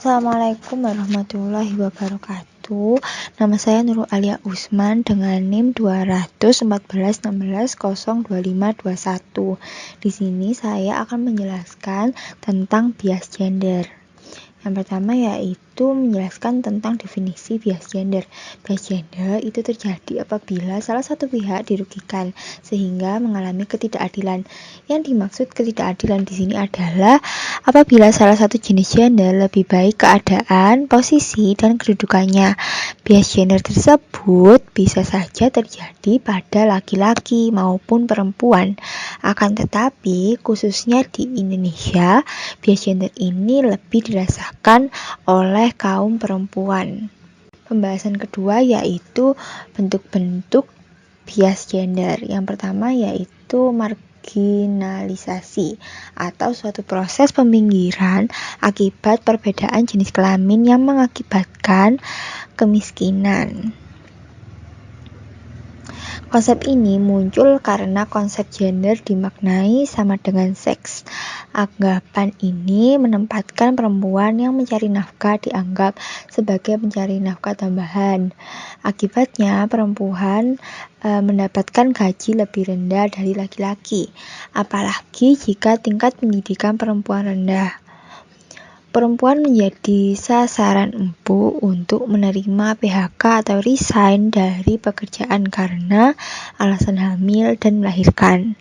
Assalamualaikum warahmatullahi wabarakatuh. Nama saya Nurul Alia Usman dengan NIM 21416002521. Di sini saya akan menjelaskan tentang bias gender. Yang pertama yaitu menjelaskan tentang definisi bias gender. Bias gender itu terjadi apabila salah satu pihak dirugikan sehingga mengalami ketidakadilan. Yang dimaksud ketidakadilan di sini adalah apabila salah satu jenis gender lebih baik keadaan, posisi, dan kedudukannya. Bias gender tersebut bisa saja terjadi pada laki-laki maupun perempuan. Akan tetapi, khususnya di Indonesia, bias gender ini lebih dirasakan oleh kaum perempuan. Pembahasan kedua yaitu bentuk-bentuk bias gender. Yang pertama yaitu marginalisasi atau suatu proses peminggiran akibat perbedaan jenis kelamin yang mengakibatkan kemiskinan. Konsep ini muncul karena konsep gender dimaknai sama dengan seks. Anggapan ini menempatkan perempuan yang mencari nafkah dianggap sebagai pencari nafkah tambahan. Akibatnya, perempuan mendapatkan gaji lebih rendah dari laki-laki, apalagi jika tingkat pendidikan perempuan rendah. Perempuan menjadi sasaran empuk untuk menerima PHK atau resign dari pekerjaan karena alasan hamil dan melahirkan.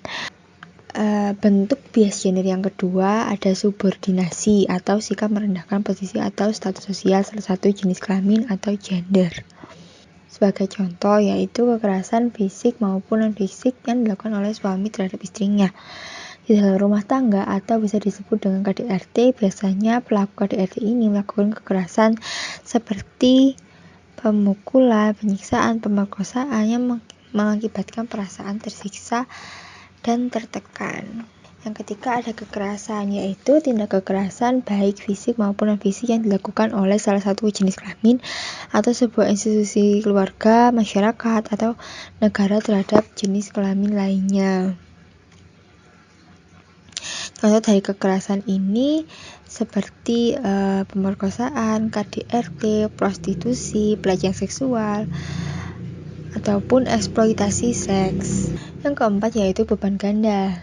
Bentuk bias gender yang kedua ada subordinasi atau sikap merendahkan posisi atau status sosial salah satu jenis kelamin atau gender. Sebagai contoh yaitu kekerasan fisik maupun non-fisik yang dilakukan oleh suami terhadap istrinya. Di dalam rumah tangga atau bisa disebut dengan KDRT, biasanya pelaku KDRT ini melakukan kekerasan seperti pemukulan, penyiksaan, pemerkosaan yang mengakibatkan perasaan tersiksa dan tertekan. Yang ketiga ada kekerasan, yaitu tindak kekerasan baik fisik maupun non-fisik yang dilakukan oleh salah satu jenis kelamin atau sebuah institusi keluarga, masyarakat, atau negara terhadap jenis kelamin lainnya. Contoh dari kekerasan ini seperti pemerkosaan, KDRT, prostitusi, pelecehan seksual, ataupun eksploitasi seks. Yang keempat yaitu beban ganda.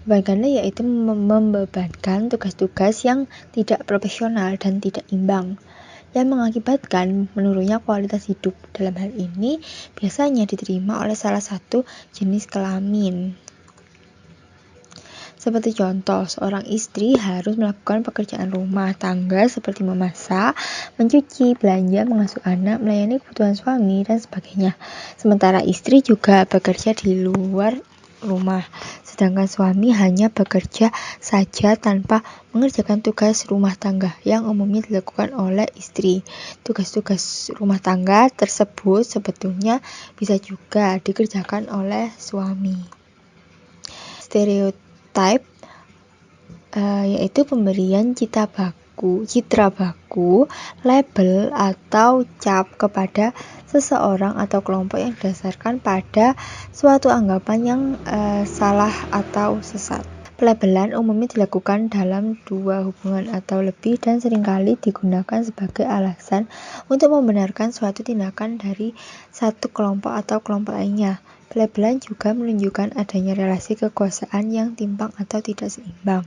Beban ganda yaitu membebankan tugas-tugas yang tidak profesional dan tidak imbang, yang mengakibatkan menurunnya kualitas hidup. Dalam hal ini biasanya diterima oleh salah satu jenis kelamin. Seperti contoh, seorang istri harus melakukan pekerjaan rumah tangga seperti memasak, mencuci, belanja, mengasuh anak, melayani kebutuhan suami, dan sebagainya. Sementara istri juga bekerja di luar rumah, sedangkan suami hanya bekerja saja tanpa mengerjakan tugas rumah tangga yang umumnya dilakukan oleh istri. Tugas-tugas rumah tangga tersebut sebetulnya bisa juga dikerjakan oleh suami. Stereotip yaitu pemberian citra baku, label atau cap kepada seseorang atau kelompok yang didasarkan pada suatu anggapan yang salah atau sesat. Pelabelan umumnya dilakukan dalam dua hubungan atau lebih dan seringkali digunakan sebagai alasan untuk membenarkan suatu tindakan dari satu kelompok atau kelompok lainnya. Pelabelan juga menunjukkan adanya relasi kekuasaan yang timpang atau tidak seimbang,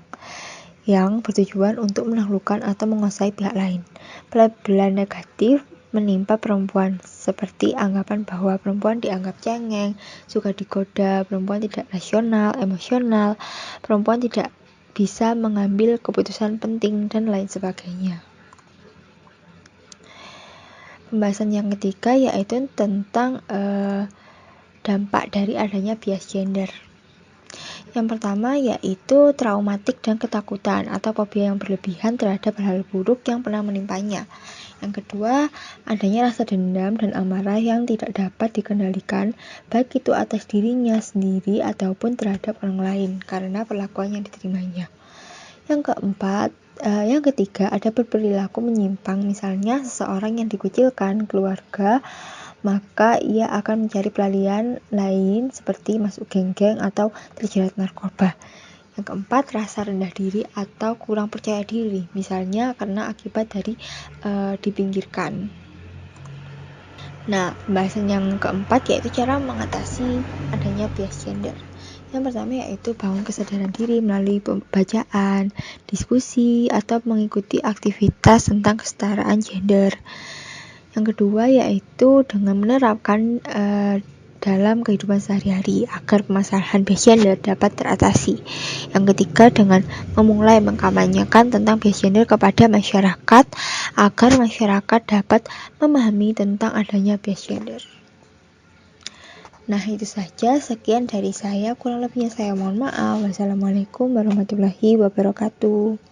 yang bertujuan untuk menaklukkan atau menguasai pihak lain. Pelabelan negatif menimpa perempuan, seperti anggapan bahwa perempuan dianggap cengeng, suka digoda, perempuan tidak rasional, emosional, perempuan tidak bisa mengambil keputusan penting, dan lain sebagainya. Pembahasan yang ketiga yaitu tentang dampak dari adanya bias gender. Yang pertama yaitu traumatik dan ketakutan atau fobia yang berlebihan terhadap hal buruk yang pernah menimpanya. Yang kedua, adanya rasa dendam dan amarah yang tidak dapat dikendalikan, baik itu atas dirinya sendiri ataupun terhadap orang lain karena perlakuan yang diterimanya. Yang ketiga ada berperilaku menyimpang, misalnya seseorang yang dikucilkan keluarga, maka ia akan mencari pelarian lain seperti masuk geng-geng atau terjerat narkoba. Yang keempat, rasa rendah diri atau kurang percaya diri, misalnya karena akibat dari dipinggirkan. Nah, pembahasan yang keempat yaitu cara mengatasi adanya bias gender. Yang pertama yaitu bangun kesadaran diri melalui pembacaan, diskusi, atau mengikuti aktivitas tentang kesetaraan gender. Yang kedua yaitu dengan menerapkan dalam kehidupan sehari-hari agar permasalahan bias gender dapat teratasi. Yang ketiga dengan memulai mengkampanyekan tentang bias gender kepada masyarakat agar masyarakat dapat memahami tentang adanya bias gender. Nah, itu saja, sekian dari saya, kurang lebihnya saya mohon maaf. Wassalamualaikum warahmatullahi wabarakatuh.